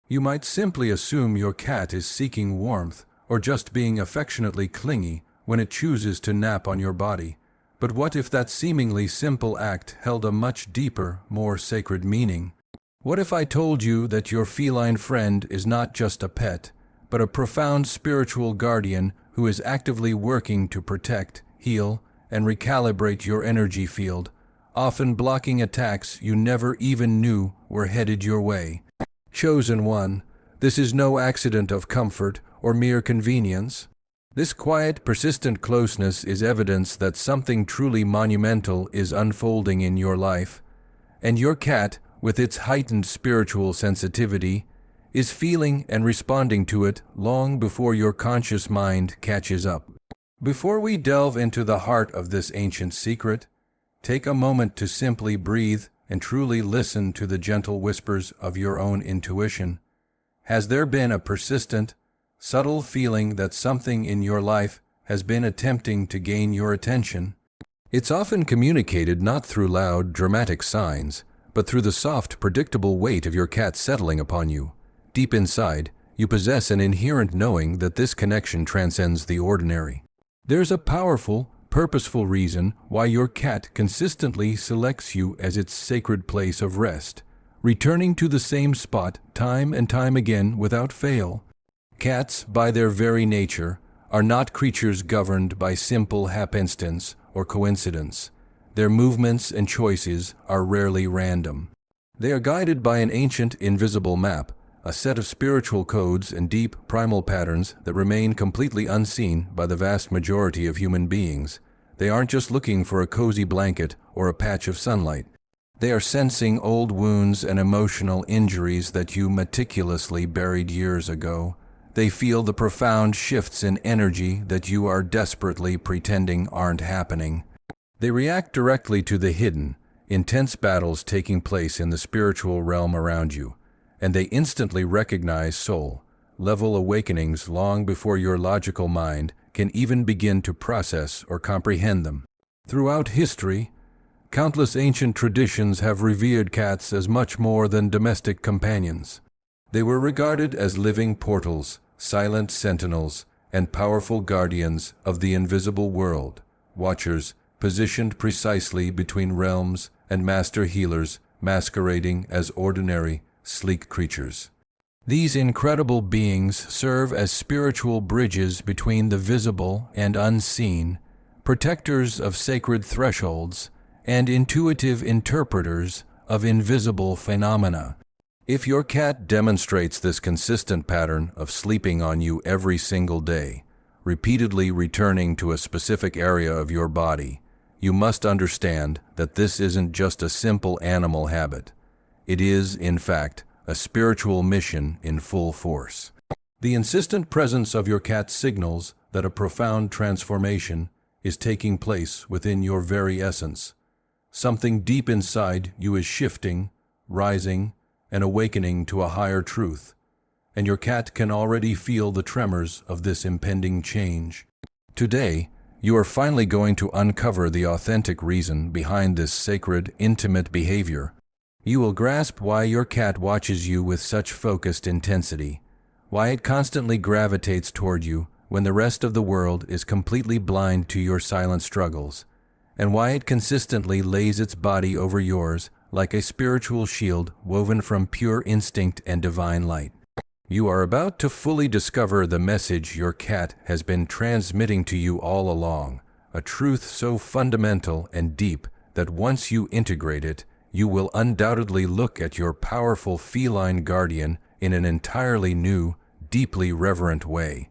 You might simply assume your cat is seeking warmth or just being affectionately clingy when it chooses to nap on your body. But what if that seemingly simple act held a much deeper, more sacred meaning? What if I told you that your feline friend is not just a pet, but a profound spiritual guardian who is actively working to protect, heal, and recalibrate your energy field, often blocking attacks you never even knew were headed your way? Chosen one, this is no accident of comfort or mere convenience. This quiet, persistent closeness is evidence that something truly monumental is unfolding in your life, and your cat, with its heightened spiritual sensitivity, is feeling and responding to it long before your conscious mind catches up. Before we delve into the heart of this ancient secret, take a moment to simply breathe and truly listen to the gentle whispers of your own intuition. Has there been a persistent, subtle feeling that something in your life has been attempting to gain your attention? It's often communicated not through loud, dramatic signs, but through the soft, predictable weight of your cat settling upon you. Deep inside, you possess an inherent knowing that this connection transcends the ordinary. There's a powerful, purposeful reason why your cat consistently selects you as its sacred place of rest, returning to the same spot time and time again without fail. Cats, by their very nature, are not creatures governed by simple happenstance or coincidence. Their movements and choices are rarely random. They are guided by an ancient, invisible map, a set of spiritual codes and deep, primal patterns that remain completely unseen by the vast majority of human beings. They aren't just looking for a cozy blanket or a patch of sunlight. They are sensing old wounds and emotional injuries that you meticulously buried years ago. They feel the profound shifts in energy that you are desperately pretending aren't happening. They react directly to the hidden, intense battles taking place in the spiritual realm around you, and they instantly recognize soul-level awakenings long before your logical mind can even begin to process or comprehend them. Throughout history, countless ancient traditions have revered cats as much more than domestic companions. They were regarded as living portals, silent sentinels, and powerful guardians of the invisible world, watchers positioned precisely between realms and master healers masquerading as ordinary, sleek creatures. These incredible beings serve as spiritual bridges between the visible and unseen, protectors of sacred thresholds, and intuitive interpreters of invisible phenomena. If your cat demonstrates this consistent pattern of sleeping on you every single day, repeatedly returning to a specific area of your body, you must understand that this isn't just a simple animal habit. It is, in fact, a spiritual mission in full force. The insistent presence of your cat signals that a profound transformation is taking place within your very essence. Something deep inside you is shifting, rising, and awakening to a higher truth, and your cat can already feel the tremors of this impending change. Today, you are finally going to uncover the authentic reason behind this sacred, intimate behavior. You will grasp why your cat watches you with such focused intensity, why it constantly gravitates toward you when the rest of the world is completely blind to your silent struggles, and why it consistently lays its body over yours like a spiritual shield woven from pure instinct and divine light. You are about to fully discover the message your cat has been transmitting to you all along, a truth so fundamental and deep that once you integrate it, you will undoubtedly look at your powerful feline guardian in an entirely new, deeply reverent way.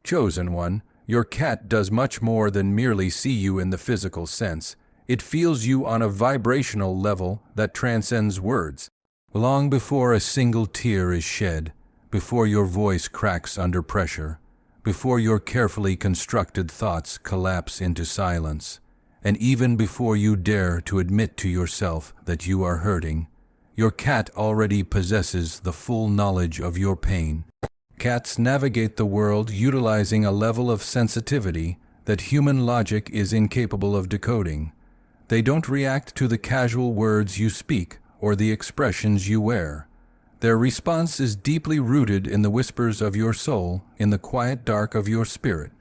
Chosen one, your cat does much more than merely see you in the physical sense. It feels you on a vibrational level that transcends words. Long before a single tear is shed, before your voice cracks under pressure, before your carefully constructed thoughts collapse into silence, and even before you dare to admit to yourself that you are hurting, your cat already possesses the full knowledge of your pain. Cats navigate the world utilizing a level of sensitivity that human logic is incapable of decoding. They don't react to the casual words you speak or the expressions you wear. Their response is deeply rooted in the whispers of your soul, in the quiet dark of your spirit.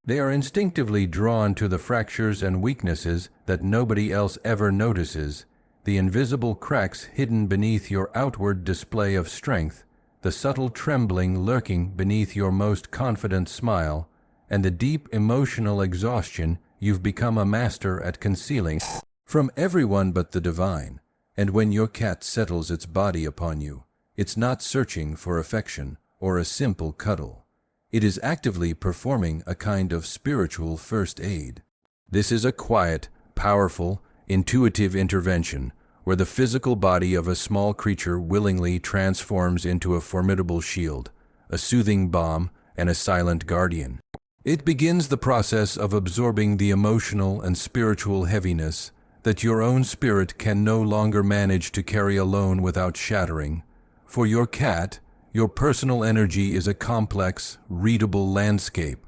They are instinctively drawn to the fractures and weaknesses that nobody else ever notices, the invisible cracks hidden beneath your outward display of strength, the subtle trembling lurking beneath your most confident smile, and the deep emotional exhaustion you've become a master at concealing from everyone but the divine. And when your cat settles its body upon you, it's not searching for affection or a simple cuddle. It is actively performing a kind of spiritual first aid. This is a quiet, powerful, intuitive intervention where the physical body of a small creature willingly transforms into a formidable shield, a soothing balm, and a silent guardian. It begins the process of absorbing the emotional and spiritual heaviness that your own spirit can no longer manage to carry alone without shattering. For your cat, your personal energy is a complex, readable landscape.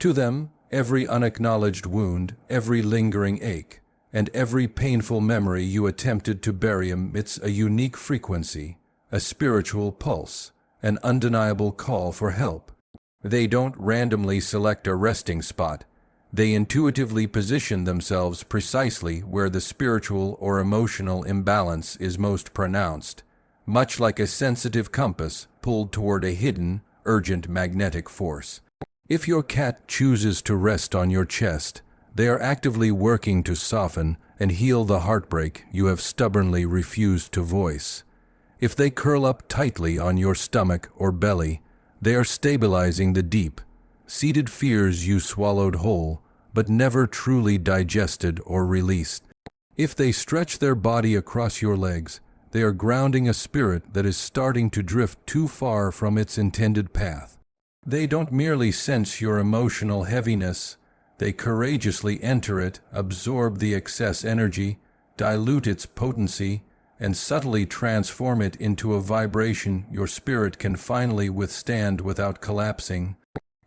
To them, every unacknowledged wound, every lingering ache, and every painful memory you attempted to bury emits a unique frequency, a spiritual pulse, an undeniable call for help. They don't randomly select a resting spot. They intuitively position themselves precisely where the spiritual or emotional imbalance is most pronounced, much like a sensitive compass pulled toward a hidden, urgent magnetic force. If your cat chooses to rest on your chest, they are actively working to soften and heal the heartbreak you have stubbornly refused to voice. If they curl up tightly on your stomach or belly, they are stabilizing the deep, seated fears you swallowed whole, but never truly digested or released. If they stretch their body across your legs, they are grounding a spirit that is starting to drift too far from its intended path. They don't merely sense your emotional heaviness, they courageously enter it, absorb the excess energy, dilute its potency, and subtly transform it into a vibration your spirit can finally withstand without collapsing.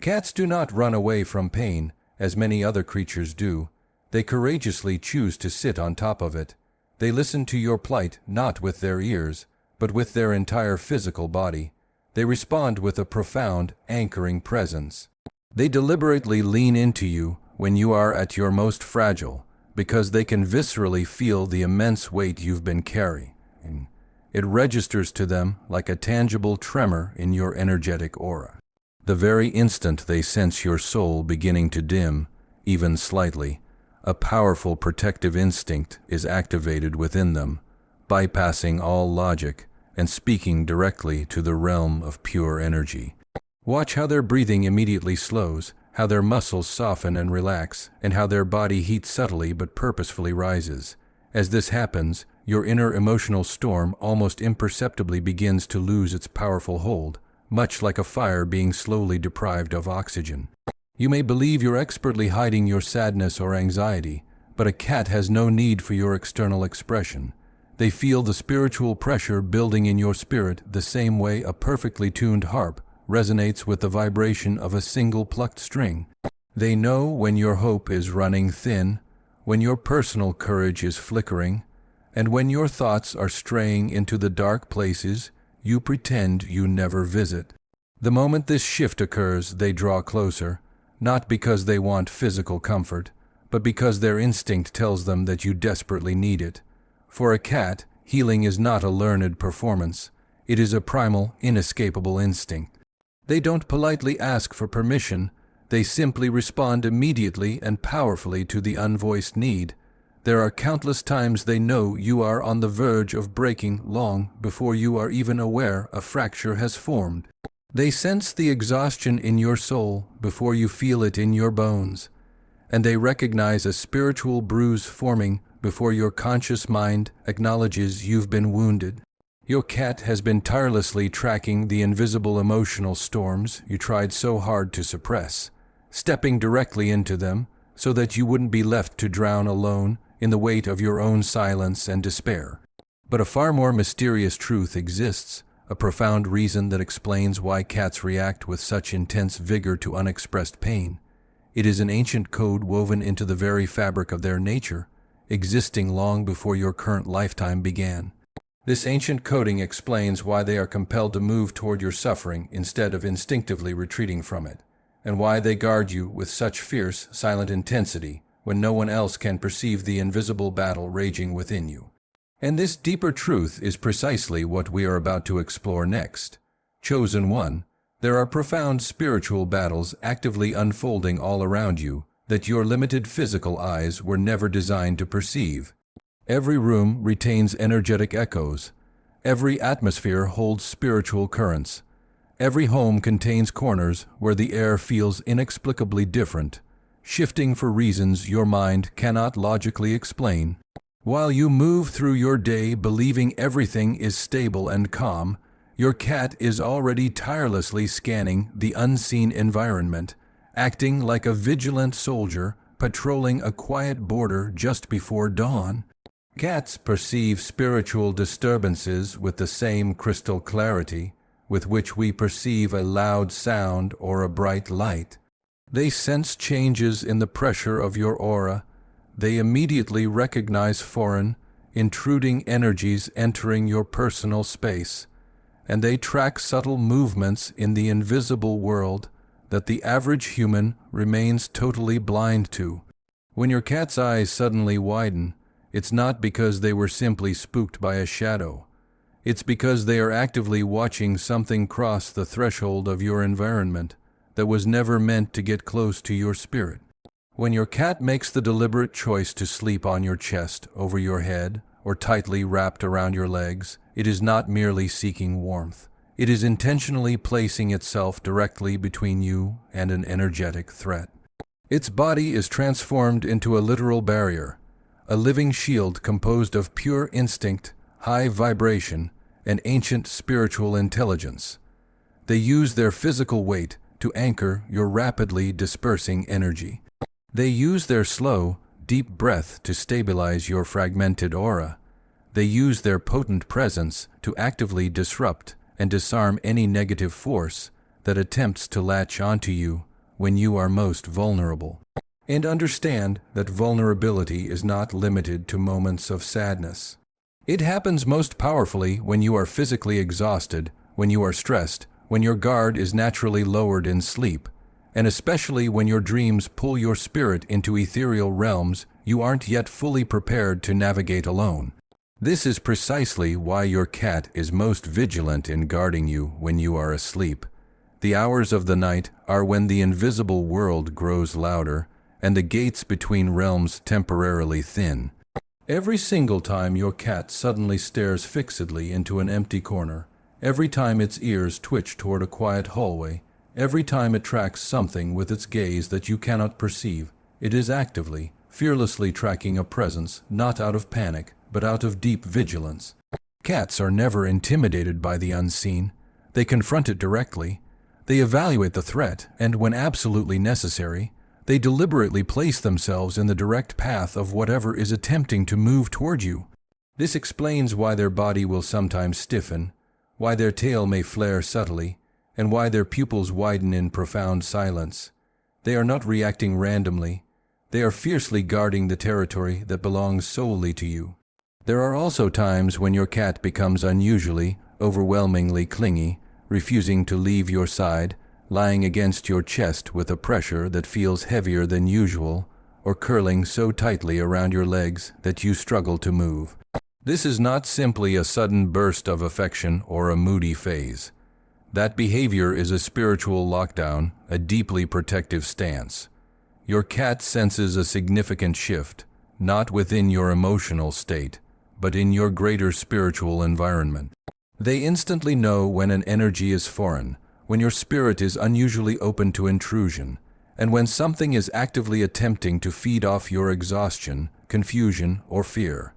Cats do not run away from pain, as many other creatures do. They courageously choose to sit on top of it. They listen to your plight not with their ears, but with their entire physical body. They respond with a profound, anchoring presence. They deliberately lean into you when you are at your most fragile, because they can viscerally feel the immense weight you've been carrying. It registers to them like a tangible tremor in your energetic aura. The very instant they sense your soul beginning to dim, even slightly, a powerful protective instinct is activated within them, bypassing all logic and speaking directly to the realm of pure energy. Watch how their breathing immediately slows, how their muscles soften and relax, and how their body heat subtly but purposefully rises. As this happens, your inner emotional storm almost imperceptibly begins to lose its powerful hold, much like a fire being slowly deprived of oxygen. You may believe you're expertly hiding your sadness or anxiety, but a cat has no need for your external expression. They feel the spiritual pressure building in your spirit the same way a perfectly tuned harp resonates with the vibration of a single plucked string. They know when your hope is running thin, when your personal courage is flickering, and when your thoughts are straying into the dark places you pretend you never visit. The moment this shift occurs, they draw closer, not because they want physical comfort, but because their instinct tells them that you desperately need it. For a cat, healing is not a learned performance. It is a primal, inescapable instinct. They don't politely ask for permission. They simply respond immediately and powerfully to the unvoiced need. There are countless times they know you are on the verge of breaking long before you are even aware a fracture has formed. They sense the exhaustion in your soul before you feel it in your bones, and they recognize a spiritual bruise forming before your conscious mind acknowledges you've been wounded. Your cat has been tirelessly tracking the invisible emotional storms you tried so hard to suppress, stepping directly into them so that you wouldn't be left to drown alone in the weight of your own silence and despair. But a far more mysterious truth exists, a profound reason that explains why cats react with such intense vigor to unexpressed pain. It is an ancient code woven into the very fabric of their nature, existing long before your current lifetime began. This ancient coding explains why they are compelled to move toward your suffering instead of instinctively retreating from it, and why they guard you with such fierce, silent intensity when no one else can perceive the invisible battle raging within you. And this deeper truth is precisely what we are about to explore next. Chosen one, there are profound spiritual battles actively unfolding all around you that your limited physical eyes were never designed to perceive. Every room retains energetic echoes. Every atmosphere holds spiritual currents. Every home contains corners where the air feels inexplicably different, shifting for reasons your mind cannot logically explain. While you move through your day believing everything is stable and calm, your cat is already tirelessly scanning the unseen environment, acting like a vigilant soldier patrolling a quiet border just before dawn. Cats perceive spiritual disturbances with the same crystal clarity with which we perceive a loud sound or a bright light. They sense changes in the pressure of your aura. They immediately recognize foreign, intruding energies entering your personal space, and they track subtle movements in the invisible world that the average human remains totally blind to. When your cat's eyes suddenly widen, it's not because they were simply spooked by a shadow. It's because they are actively watching something cross the threshold of your environment that was never meant to get close to your spirit. When your cat makes the deliberate choice to sleep on your chest, over your head, or tightly wrapped around your legs, it is not merely seeking warmth. It is intentionally placing itself directly between you and an energetic threat. Its body is transformed into a literal barrier, a living shield composed of pure instinct, high vibration, and ancient spiritual intelligence. They use their physical weight to anchor your rapidly dispersing energy. They use their slow, deep breath to stabilize your fragmented aura. They use their potent presence to actively disrupt and disarm any negative force that attempts to latch onto you when you are most vulnerable. And understand that vulnerability is not limited to moments of sadness. It happens most powerfully when you are physically exhausted, when you are stressed, when your guard is naturally lowered in sleep, and especially when your dreams pull your spirit into ethereal realms you aren't yet fully prepared to navigate alone. This is precisely why your cat is most vigilant in guarding you when you are asleep. The hours of the night are when the invisible world grows louder and the gates between realms temporarily thin. Every single time your cat suddenly stares fixedly into an empty corner, every time its ears twitch toward a quiet hallway, every time it tracks something with its gaze that you cannot perceive, it is actively, fearlessly tracking a presence not out of panic, but out of deep vigilance. Cats are never intimidated by the unseen. They confront it directly. They evaluate the threat, and when absolutely necessary, they deliberately place themselves in the direct path of whatever is attempting to move toward you. This explains why their body will sometimes stiffen, why their tail may flare subtly, and why their pupils widen in profound silence. They are not reacting randomly. They are fiercely guarding the territory that belongs solely to you. There are also times when your cat becomes unusually, overwhelmingly clingy, refusing to leave your side, lying against your chest with a pressure that feels heavier than usual, or curling so tightly around your legs that you struggle to move. This is not simply a sudden burst of affection or a moody phase. That behavior is a spiritual lockdown, a deeply protective stance. Your cat senses a significant shift, not within your emotional state, but in your greater spiritual environment. They instantly know when an energy is foreign, when your spirit is unusually open to intrusion, and when something is actively attempting to feed off your exhaustion, confusion, or fear.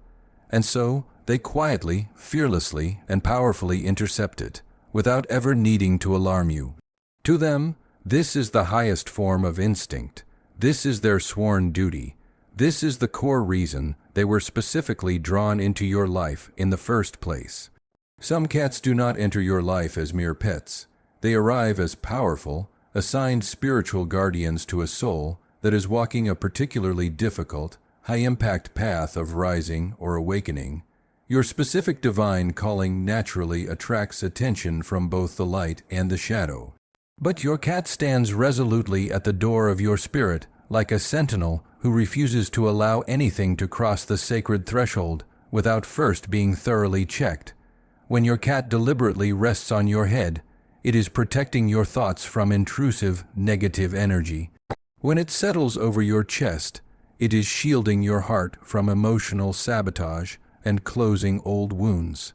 And so, they quietly, fearlessly, and powerfully intercept it, without ever needing to alarm you. To them, this is the highest form of instinct. This is their sworn duty. This is the core reason they were specifically drawn into your life in the first place. Some cats do not enter your life as mere pets. They arrive as powerful, assigned spiritual guardians to a soul that is walking a particularly difficult, high-impact path of rising or awakening. Your specific divine calling naturally attracts attention from both the light and the shadow. But your cat stands resolutely at the door of your spirit, like a sentinel who refuses to allow anything to cross the sacred threshold without first being thoroughly checked. When your cat deliberately rests on your head, it is protecting your thoughts from intrusive, negative energy. When it settles over your chest, it is shielding your heart from emotional sabotage and closing old wounds.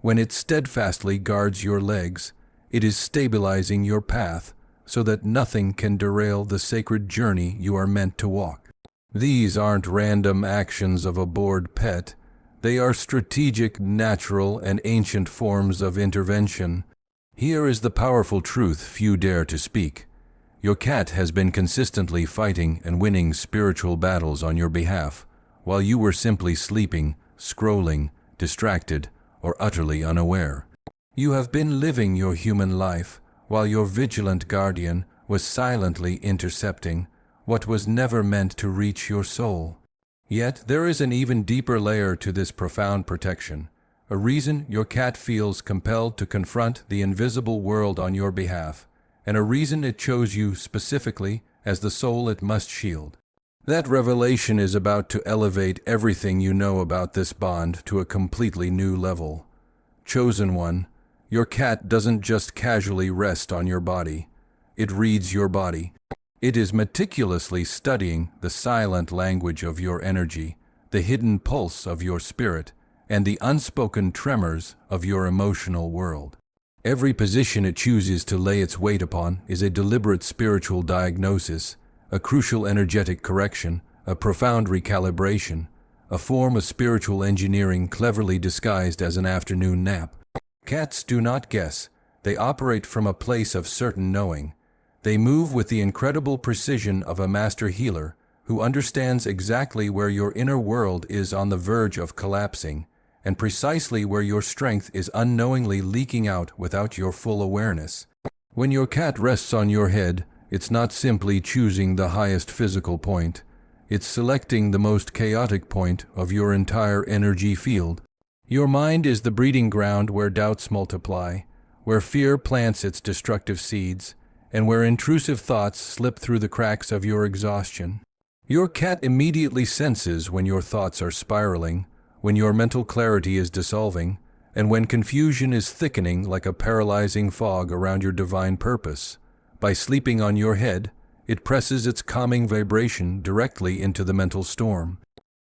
When it steadfastly guards your legs, it is stabilizing your path so that nothing can derail the sacred journey you are meant to walk. These aren't random actions of a bored pet. They are strategic, natural, and ancient forms of intervention. Here is the powerful truth few dare to speak. Your cat has been consistently fighting and winning spiritual battles on your behalf, while you were simply sleeping, scrolling, distracted, or utterly unaware. You have been living your human life, while your vigilant guardian was silently intercepting what was never meant to reach your soul. Yet there is an even deeper layer to this profound protection, a reason your cat feels compelled to confront the invisible world on your behalf, and a reason it chose you specifically as the soul it must shield. That revelation is about to elevate everything you know about this bond to a completely new level. Chosen one, your cat doesn't just casually rest on your body. It reads your body. It is meticulously studying the silent language of your energy, the hidden pulse of your spirit, and the unspoken tremors of your emotional world. Every position it chooses to lay its weight upon is a deliberate spiritual diagnosis, a crucial energetic correction, a profound recalibration, a form of spiritual engineering cleverly disguised as an afternoon nap. Cats do not guess. They operate from a place of certain knowing. They move with the incredible precision of a master healer who understands exactly where your inner world is on the verge of collapsing, and precisely where your strength is unknowingly leaking out without your full awareness. When your cat rests on your head, it's not simply choosing the highest physical point. It's selecting the most chaotic point of your entire energy field. Your mind is the breeding ground where doubts multiply, where fear plants its destructive seeds, and where intrusive thoughts slip through the cracks of your exhaustion. Your cat immediately senses when your thoughts are spiraling, when your mental clarity is dissolving, and when confusion is thickening like a paralyzing fog around your divine purpose. By sleeping on your head, it presses its calming vibration directly into the mental storm.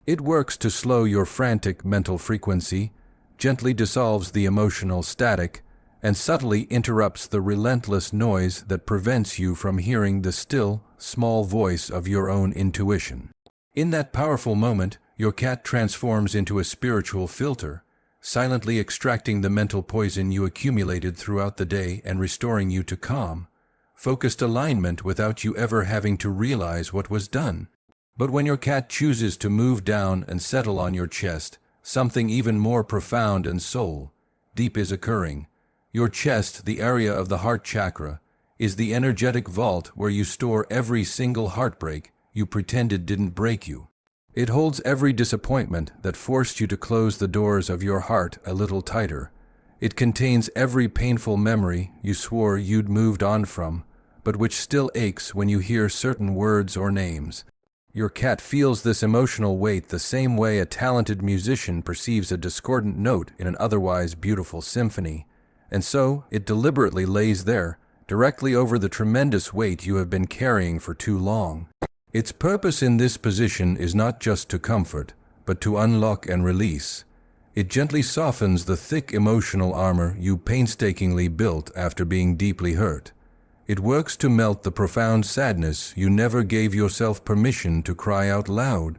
It works to slow your frantic mental frequency, gently dissolves the emotional static, and subtly interrupts the relentless noise that prevents you from hearing the still, small voice of your own intuition. In that powerful moment, your cat transforms into a spiritual filter, silently extracting the mental poison you accumulated throughout the day and restoring you to calm, focused alignment without you ever having to realize what was done. But when your cat chooses to move down and settle on your chest, something even more profound and soul-deep is occurring. Your chest, the area of the heart chakra, is the energetic vault where you store every single heartbreak you pretended didn't break you. It holds every disappointment that forced you to close the doors of your heart a little tighter. It contains every painful memory you swore you'd moved on from, but which still aches when you hear certain words or names. Your cat feels this emotional weight the same way a talented musician perceives a discordant note in an otherwise beautiful symphony. And so, it deliberately lays there, directly over the tremendous weight you have been carrying for too long. Its purpose in this position is not just to comfort, but to unlock and release. It gently softens the thick emotional armor you painstakingly built after being deeply hurt. It works to melt the profound sadness you never gave yourself permission to cry out loud.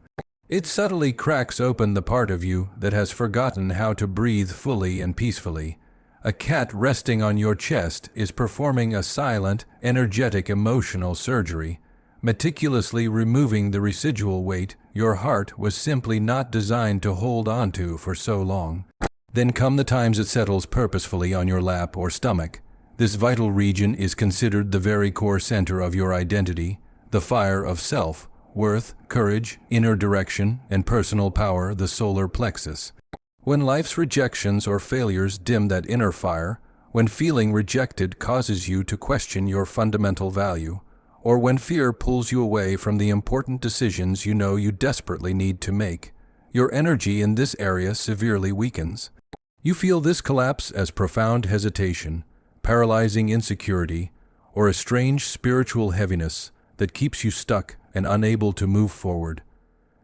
It subtly cracks open the part of you that has forgotten how to breathe fully and peacefully. A cat resting on your chest is performing a silent, energetic emotional surgery, meticulously removing the residual weight your heart was simply not designed to hold onto for so long. Then come the times it settles purposefully on your lap or stomach. This vital region is considered the very core center of your identity, the fire of self, worth, courage, inner direction, and personal power, the solar plexus. When life's rejections or failures dim that inner fire, when feeling rejected causes you to question your fundamental value, or when fear pulls you away from the important decisions you know you desperately need to make, your energy in this area severely weakens. You feel this collapse as profound hesitation, paralyzing insecurity, or a strange spiritual heaviness that keeps you stuck and unable to move forward.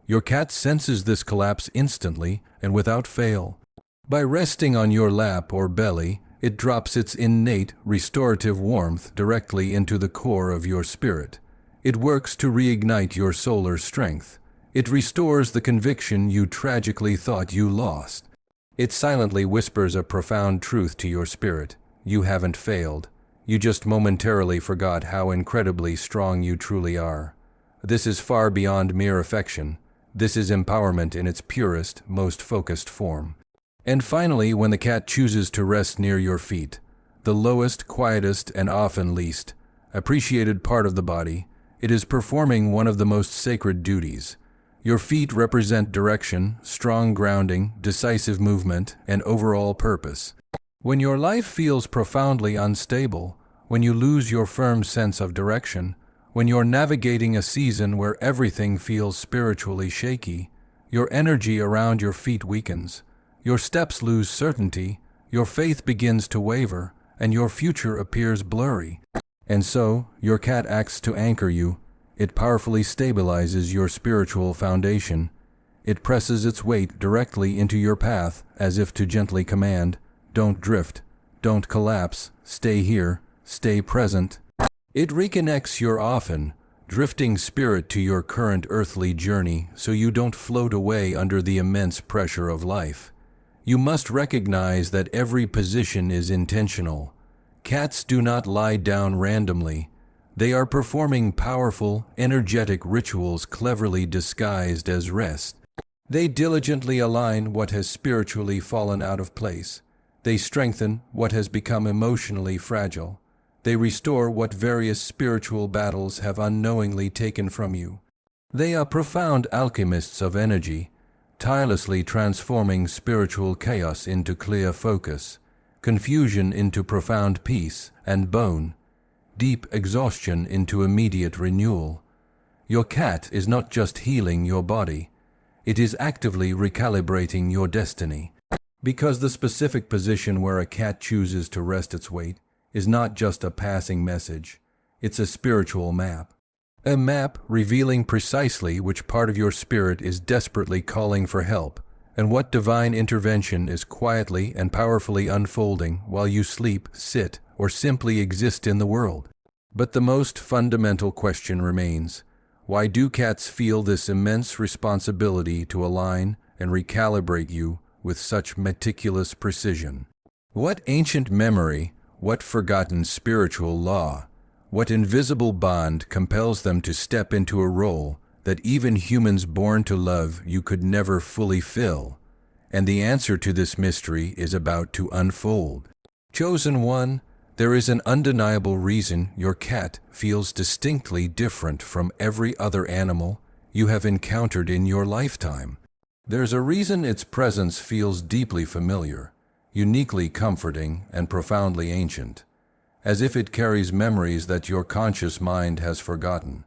Your cat senses this collapse instantly and without fail. By resting on your lap or belly, it drops its innate, restorative warmth directly into the core of your spirit. It works to reignite your solar strength. It restores the conviction you tragically thought you lost. It silently whispers a profound truth to your spirit. You haven't failed. You just momentarily forgot how incredibly strong you truly are. This is far beyond mere affection. This is empowerment in its purest, most focused form. And finally, when the cat chooses to rest near your feet, the lowest, quietest, and often least appreciated part of the body, it is performing one of the most sacred duties. Your feet represent direction, strong grounding, decisive movement, and overall purpose. When your life feels profoundly unstable, when you lose your firm sense of direction, when you're navigating a season where everything feels spiritually shaky, your energy around your feet weakens. Your steps lose certainty, your faith begins to waver, and your future appears blurry. And so, your cat acts to anchor you. It powerfully stabilizes your spiritual foundation. It presses its weight directly into your path as if to gently command, "Don't drift, don't collapse, stay here, stay present." It reconnects your often drifting spirit to your current earthly journey so you don't float away under the immense pressure of life. You must recognize that every position is intentional. Cats do not lie down randomly. They are performing powerful, energetic rituals cleverly disguised as rest. They diligently align what has spiritually fallen out of place. They strengthen what has become emotionally fragile. They restore what various spiritual battles have unknowingly taken from you. They are profound alchemists of energy, tirelessly transforming spiritual chaos into clear focus, confusion into profound peace, and deep exhaustion into immediate renewal. Your cat is not just healing your body, it is actively recalibrating your destiny. Because the specific position where a cat chooses to rest its weight is not just a passing message, it's a spiritual map. A map revealing precisely which part of your spirit is desperately calling for help, and what divine intervention is quietly and powerfully unfolding while you sleep, sit, or simply exist in the world. But the most fundamental question remains: why do cats feel this immense responsibility to align and recalibrate you with such meticulous precision? What ancient memory, what forgotten spiritual law, what invisible bond compels them to step into a role that even humans born to love you could never fully fill? And the answer to this mystery is about to unfold. Chosen one, there is an undeniable reason your cat feels distinctly different from every other animal you have encountered in your lifetime. There's a reason its presence feels deeply familiar, uniquely comforting, and profoundly ancient, as if it carries memories that your conscious mind has forgotten,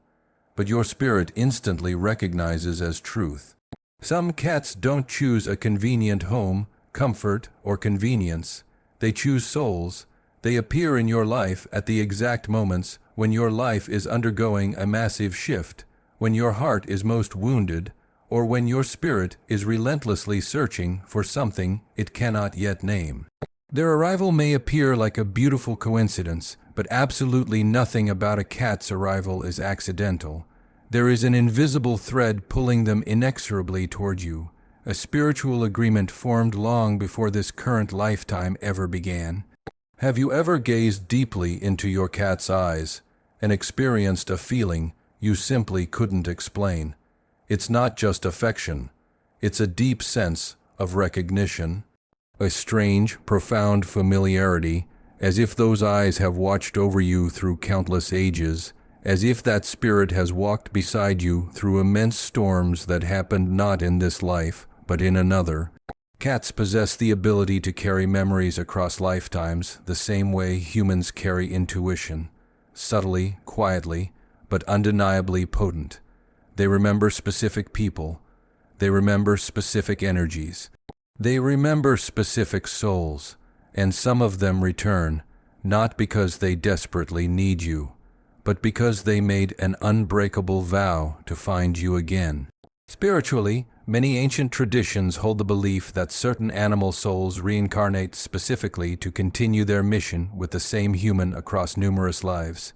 but your spirit instantly recognizes as truth. Some cats don't choose a convenient home, comfort, or convenience. They choose souls. They appear in your life at the exact moments when your life is undergoing a massive shift, when your heart is most wounded, or when your spirit is relentlessly searching for something it cannot yet name. Their arrival may appear like a beautiful coincidence, but absolutely nothing about a cat's arrival is accidental. There is an invisible thread pulling them inexorably toward you, a spiritual agreement formed long before this current lifetime ever began. Have you ever gazed deeply into your cat's eyes and experienced a feeling you simply couldn't explain? It's not just affection, it's a deep sense of recognition. A strange, profound familiarity, as if those eyes have watched over you through countless ages, as if that spirit has walked beside you through immense storms that happened not in this life, but in another. Cats possess the ability to carry memories across lifetimes the same way humans carry intuition, subtly, quietly, but undeniably potent. They remember specific people. They remember specific energies. They remember specific souls, and some of them return, not because they desperately need you, but because they made an unbreakable vow to find you again. Spiritually, many ancient traditions hold the belief that certain animal souls reincarnate specifically to continue their mission with the same human across numerous lives.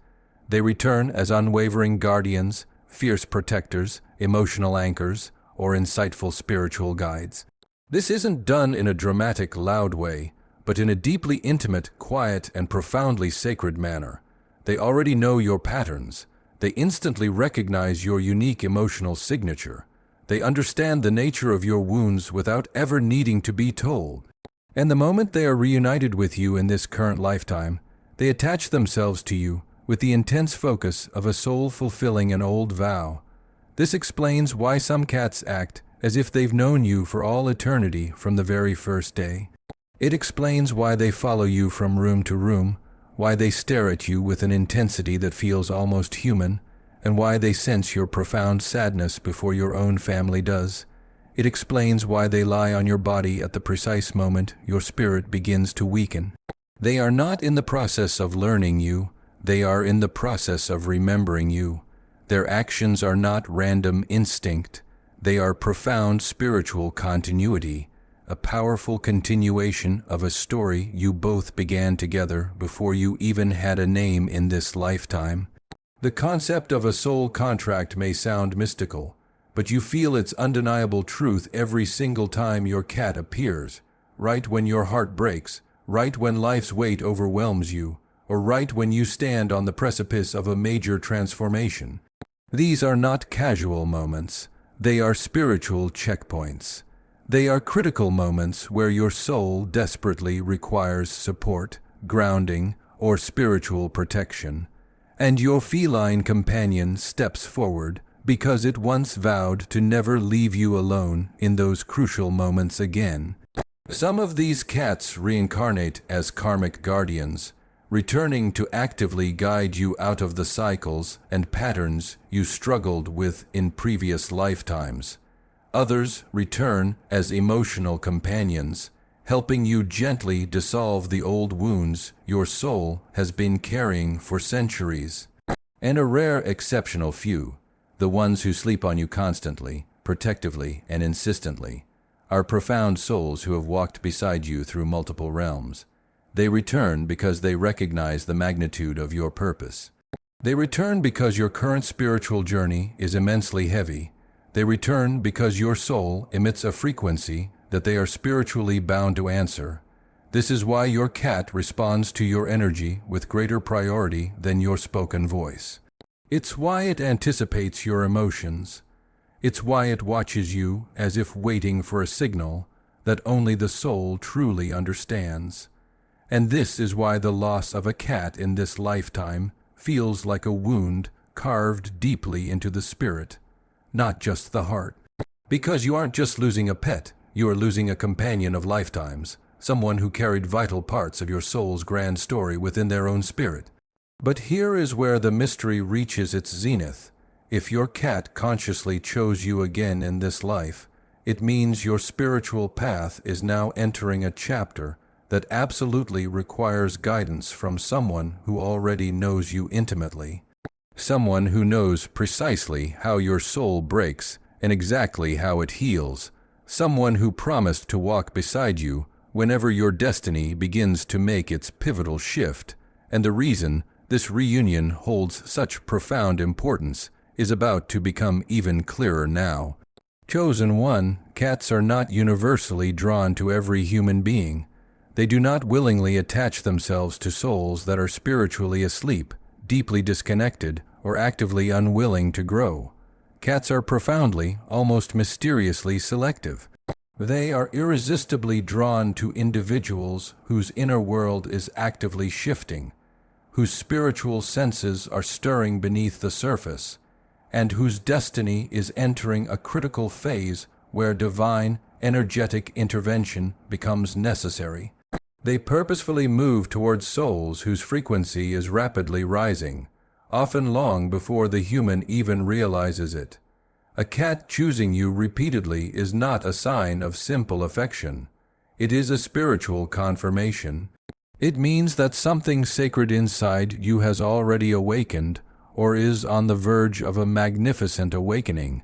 They return as unwavering guardians, fierce protectors, emotional anchors, or insightful spiritual guides. This isn't done in a dramatic, loud way, but in a deeply intimate, quiet, and profoundly sacred manner. They already know your patterns. They instantly recognize your unique emotional signature. They understand the nature of your wounds without ever needing to be told. And the moment they are reunited with you in this current lifetime, they attach themselves to you with the intense focus of a soul fulfilling an old vow. This explains why some cats act as if they've known you for all eternity from the very first day. It explains why they follow you from room to room, why they stare at you with an intensity that feels almost human, and why they sense your profound sadness before your own family does. It explains why they lie on your body at the precise moment your spirit begins to weaken. They are not in the process of learning you, they are in the process of remembering you. Their actions are not random instinct, they are profound spiritual continuity, a powerful continuation of a story you both began together before you even had a name in this lifetime. The concept of a soul contract may sound mystical, but you feel its undeniable truth every single time your cat appears, right when your heart breaks, right when life's weight overwhelms you, or right when you stand on the precipice of a major transformation. These are not casual moments, they are spiritual checkpoints. They are critical moments where your soul desperately requires support, grounding, or spiritual protection. And your feline companion steps forward because it once vowed to never leave you alone in those crucial moments again. Some of these cats reincarnate as karmic guardians, returning to actively guide you out of the cycles and patterns you struggled with in previous lifetimes. Others return as emotional companions, helping you gently dissolve the old wounds your soul has been carrying for centuries. And a rare exceptional few, the ones who sleep on you constantly, protectively, and insistently, are profound souls who have walked beside you through multiple realms. They return because they recognize the magnitude of your purpose. They return because your current spiritual journey is immensely heavy. They return because your soul emits a frequency that they are spiritually bound to answer. This is why your cat responds to your energy with greater priority than your spoken voice. It's why it anticipates your emotions. It's why it watches you as if waiting for a signal that only the soul truly understands. And this is why the loss of a cat in this lifetime feels like a wound carved deeply into the spirit, not just the heart. Because you aren't just losing a pet, you are losing a companion of lifetimes, someone who carried vital parts of your soul's grand story within their own spirit. But here is where the mystery reaches its zenith. If your cat consciously chose you again in this life, it means your spiritual path is now entering a chapter that absolutely requires guidance from someone who already knows you intimately. Someone who knows precisely how your soul breaks and exactly how it heals. Someone who promised to walk beside you whenever your destiny begins to make its pivotal shift. And the reason this reunion holds such profound importance is about to become even clearer now. Chosen one, cats are not universally drawn to every human being. They do not willingly attach themselves to souls that are spiritually asleep, deeply disconnected, or actively unwilling to grow. Cats are profoundly, almost mysteriously selective. They are irresistibly drawn to individuals whose inner world is actively shifting, whose spiritual senses are stirring beneath the surface, and whose destiny is entering a critical phase where divine energetic intervention becomes necessary. They purposefully move towards souls whose frequency is rapidly rising, often long before the human even realizes it. A cat choosing you repeatedly is not a sign of simple affection. It is a spiritual confirmation. It means that something sacred inside you has already awakened or is on the verge of a magnificent awakening.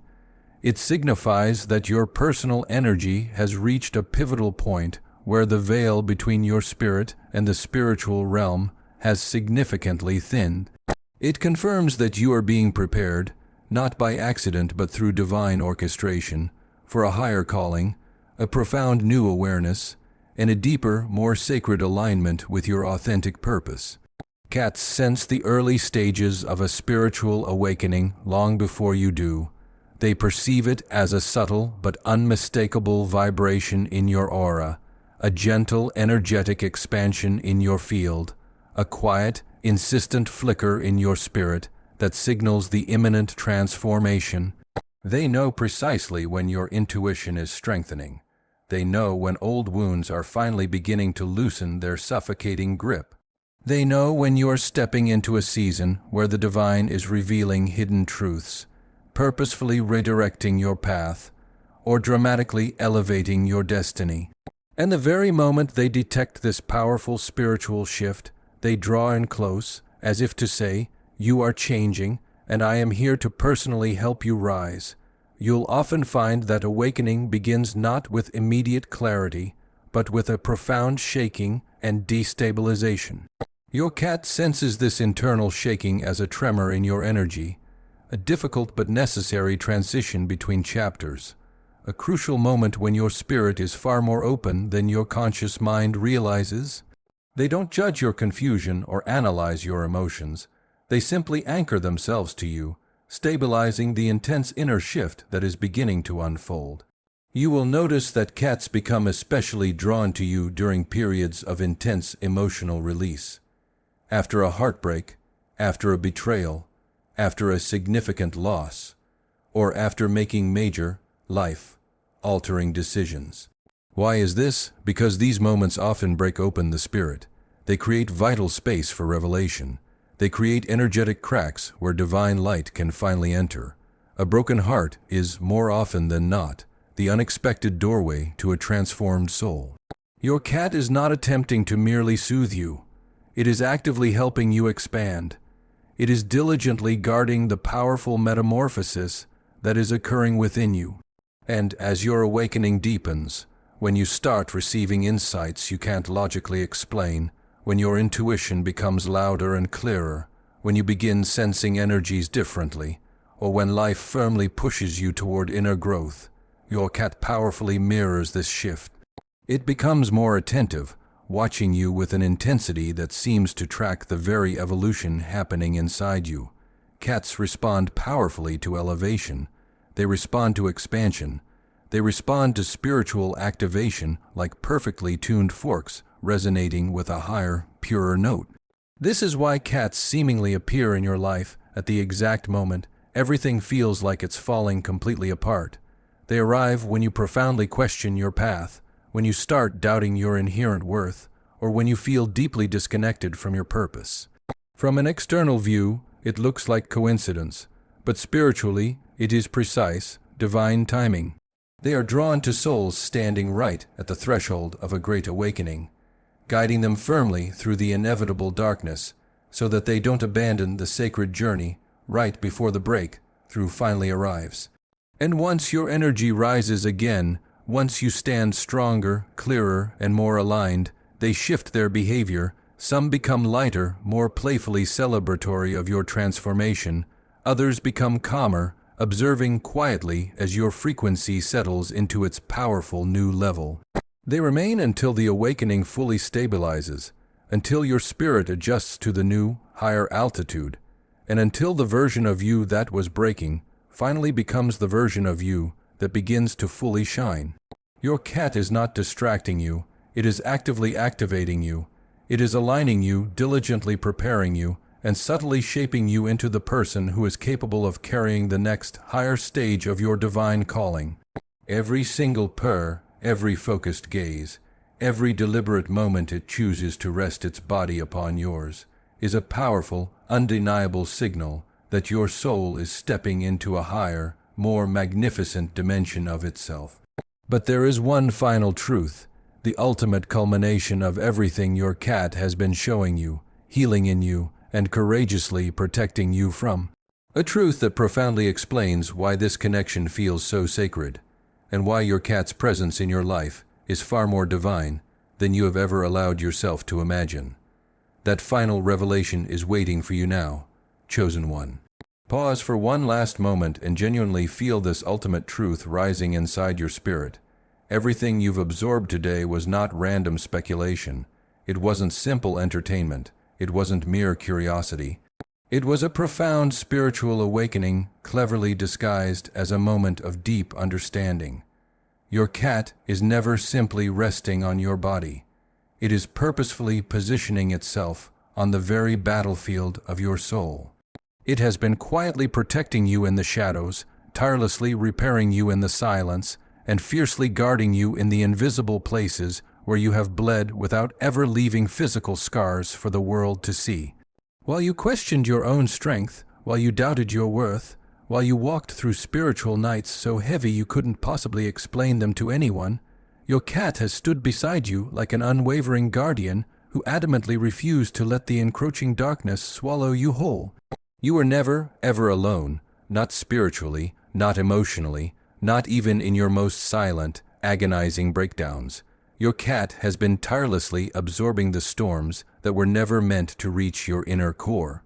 It signifies that your personal energy has reached a pivotal point where the veil between your spirit and the spiritual realm has significantly thinned. It confirms that you are being prepared, not by accident but through divine orchestration, for a higher calling, a profound new awareness, and a deeper, more sacred alignment with your authentic purpose. Cats sense the early stages of a spiritual awakening long before you do. They perceive it as a subtle but unmistakable vibration in your aura, a gentle, energetic expansion in your field, a quiet, insistent flicker in your spirit that signals the imminent transformation. They know precisely when your intuition is strengthening. They know when old wounds are finally beginning to loosen their suffocating grip. They know when you are stepping into a season where the divine is revealing hidden truths, purposefully redirecting your path, or dramatically elevating your destiny. And the very moment they detect this powerful spiritual shift, they draw in close, as if to say, "You are changing, and I am here to personally help you rise." You'll often find that awakening begins not with immediate clarity, but with a profound shaking and destabilization. Your cat senses this internal shaking as a tremor in your energy, a difficult but necessary transition between chapters, a crucial moment when your spirit is far more open than your conscious mind realizes. They don't judge your confusion or analyze your emotions. They simply anchor themselves to you, stabilizing the intense inner shift that is beginning to unfold. You will notice that cats become especially drawn to you during periods of intense emotional release. After a heartbreak, after a betrayal, after a significant loss, or after making major, life-altering decisions. Why is this? Because these moments often break open the spirit. They create vital space for revelation. They create energetic cracks where divine light can finally enter. A broken heart is, more often than not, the unexpected doorway to a transformed soul. Your cat is not attempting to merely soothe you. It is actively helping you expand. It is diligently guarding the powerful metamorphosis that is occurring within you. And as your awakening deepens, when you start receiving insights you can't logically explain, when your intuition becomes louder and clearer, when you begin sensing energies differently, or when life firmly pushes you toward inner growth, your cat powerfully mirrors this shift. It becomes more attentive, watching you with an intensity that seems to track the very evolution happening inside you. Cats respond powerfully to elevation. They respond to expansion. They respond to spiritual activation like perfectly tuned forks resonating with a higher, purer note. This is why cats seemingly appear in your life at the exact moment everything feels like it's falling completely apart. They arrive when you profoundly question your path, when you start doubting your inherent worth, or when you feel deeply disconnected from your purpose. From an external view, it looks like coincidence, but spiritually, it is precise, divine timing. They are drawn to souls standing right at the threshold of a great awakening, guiding them firmly through the inevitable darkness so that they don't abandon the sacred journey right before the breakthrough finally arrives. And once your energy rises again, once you stand stronger, clearer, and more aligned, they shift their behavior. Some become lighter, more playfully celebratory of your transformation. Others become calmer, observing quietly as your frequency settles into its powerful new level. They remain until the awakening fully stabilizes, until your spirit adjusts to the new, higher altitude, and until the version of you that was breaking finally becomes the version of you that begins to fully shine. Your cat is not distracting you, it is actively activating you. It is aligning you, diligently preparing you, and subtly shaping you into the person who is capable of carrying the next higher stage of your divine calling. Every single purr, every focused gaze, every deliberate moment it chooses to rest its body upon yours, is a powerful, undeniable signal that your soul is stepping into a higher, more magnificent dimension of itself. But there is one final truth, the ultimate culmination of everything your cat has been showing you, healing in you, and courageously protecting you from. A truth that profoundly explains why this connection feels so sacred, and why your cat's presence in your life is far more divine than you have ever allowed yourself to imagine. That final revelation is waiting for you now, chosen one. Pause for one last moment and genuinely feel this ultimate truth rising inside your spirit. Everything you've absorbed today was not random speculation. It wasn't simple entertainment. It wasn't mere curiosity. It was a profound spiritual awakening, cleverly disguised as a moment of deep understanding. Your cat is never simply resting on your body. It is purposefully positioning itself on the very battlefield of your soul. It has been quietly protecting you in the shadows, tirelessly repairing you in the silence, and fiercely guarding you in the invisible places where you have bled without ever leaving physical scars for the world to see. While you questioned your own strength, while you doubted your worth, while you walked through spiritual nights so heavy you couldn't possibly explain them to anyone, your cat has stood beside you like an unwavering guardian who adamantly refused to let the encroaching darkness swallow you whole. You were never, ever alone, not spiritually, not emotionally, not even in your most silent, agonizing breakdowns. Your cat has been tirelessly absorbing the storms that were never meant to reach your inner core.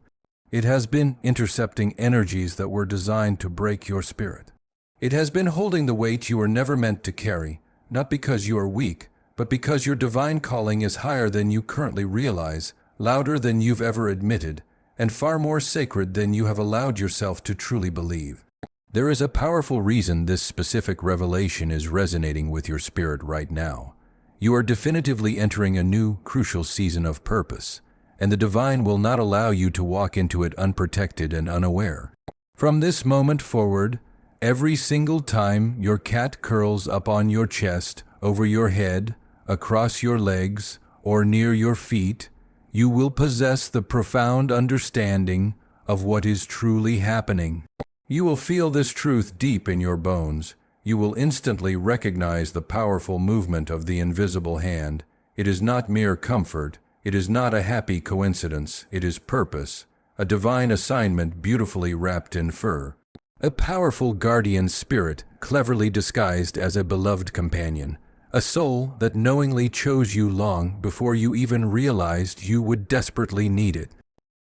It has been intercepting energies that were designed to break your spirit. It has been holding the weight you were never meant to carry, not because you are weak, but because your divine calling is higher than you currently realize, louder than you've ever admitted, and far more sacred than you have allowed yourself to truly believe. There is a powerful reason this specific revelation is resonating with your spirit right now. You are definitively entering a new, crucial season of purpose, and the divine will not allow you to walk into it unprotected and unaware. From this moment forward, every single time your cat curls up on your chest, over your head, across your legs, or near your feet, you will possess the profound understanding of what is truly happening. You will feel this truth deep in your bones. You will instantly recognize the powerful movement of the invisible hand. It is not mere comfort. It is not a happy coincidence. It is purpose, a divine assignment beautifully wrapped in fur. A powerful guardian spirit cleverly disguised as a beloved companion. A soul that knowingly chose you long before you even realized you would desperately need it.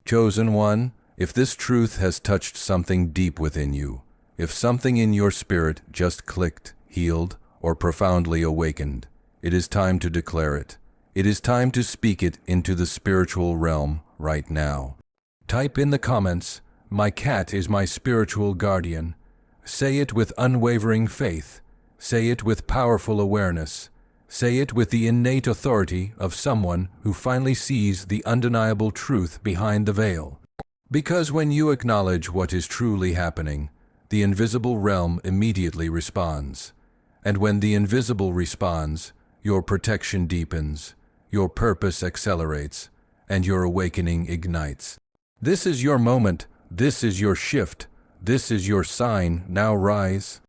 Chosen one, if this truth has touched something deep within you, if something in your spirit just clicked, healed, or profoundly awakened, it is time to declare it. It is time to speak it into the spiritual realm right now. Type in the comments, "My cat is my spiritual guardian." Say it with unwavering faith. Say it with powerful awareness. Say it with the innate authority of someone who finally sees the undeniable truth behind the veil. Because when you acknowledge what is truly happening, the invisible realm immediately responds. And when the invisible responds, your protection deepens, your purpose accelerates, and your awakening ignites. This is your moment. This is your shift. This is your sign. Now rise.